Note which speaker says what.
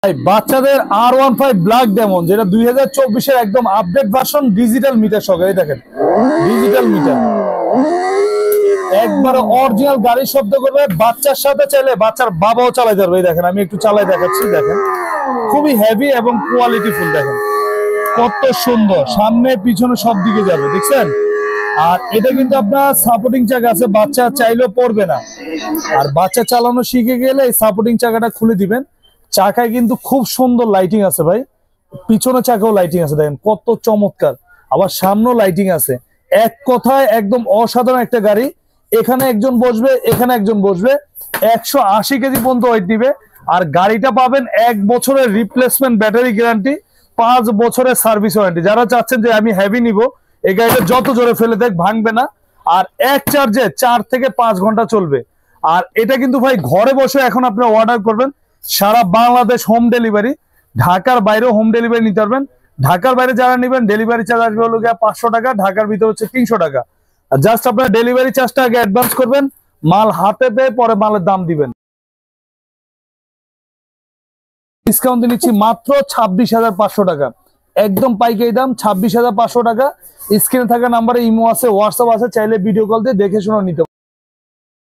Speaker 1: বাচ্চাদের R15 black demon, যেটা 2024-এর একদম আপডেট ভার্সন, ডিজিটাল মিটার সহ। এই দেখেন ডিজিটাল মিটার, একবার অরিজিনাল গাড়ির শব্দ করবে। বাচ্চার সাথে চাইলে বাচ্চার বাবাও চালাতে পারবে। এই দেখেন আমি একটু চালাই দেখাচ্ছি। দেখেন খুবই হেভি এবং কোয়ালিটিফুল। দেখেন কত সুন্দর, সামনে পিছনে সব দিকে যাবে, দেখছেন। আর এটা কিন্তু আপনার সাপোর্টিং চাকা আছে, বাচ্চা চাইলেও পড়বে না। আর বাচ্চা চালানো শিখে গেলে এই সাপোর্টিং চাকাটা খুলে দিবেন। চাকায় কিন্তু খুব সুন্দর লাইটিং আছে ভাই, পিছনে চাকাও লাইটিং আছে, দেখেন কত চমৎকার। আবার সামনেও লাইটিং আছে। এক কথায় একদম অসাধারণ একটা গাড়ি। এখানে একজন বসবে, এখানে একজন বসবে। 180 কেজি পর্যন্ত ওয়েট দিবে। আর গাড়িটা পাবেন 1 বছরের রিপ্লেসমেন্ট ব্যাটারি গ্যারান্টি, 5 বছরের সার্ভিস ওয়ারেন্টি। যারা চাচ্ছেন যে আমি হেভি নিব, এই গাড়িটা যত জোরে ফেলে দেখ ভাঙবে না। আর এক চার্জে 4 থেকে 5 ঘন্টা চলবে। আর এটা কিন্তু ভাই ঘরে বসে এখন আপনি অর্ডার করবেন, সারা বাংলাদেশ হোম ডেলিভারি। ঢাকার বাইরেও হোম ডেলিভারি নিতে পারবেন। ঢাকার বাইরে যারা নেবেন ডেলিভারি চার্জ আসবে হলো 500 টাকা, ঢাকার ভিতরে হচ্ছে 300 টাকা। আর জাস্ট আপনার ডেলিভারি চার্জটা আগে অ্যাডভান্স করবেন, মাল হাতে পেয়ে পরে মালের দাম দিবেন। ডিসকাউন্ট দিচ্ছি মাত্র 26,500 টাকা, একদম পাইকারি দাম 26,500 টাকা। স্ক্রিনে থাকা নাম্বারে ইমো আছে, হোয়াটসঅ্যাপ আছে, চাইলে ভিডিও কল দিয়ে দেখে শুনে নিতে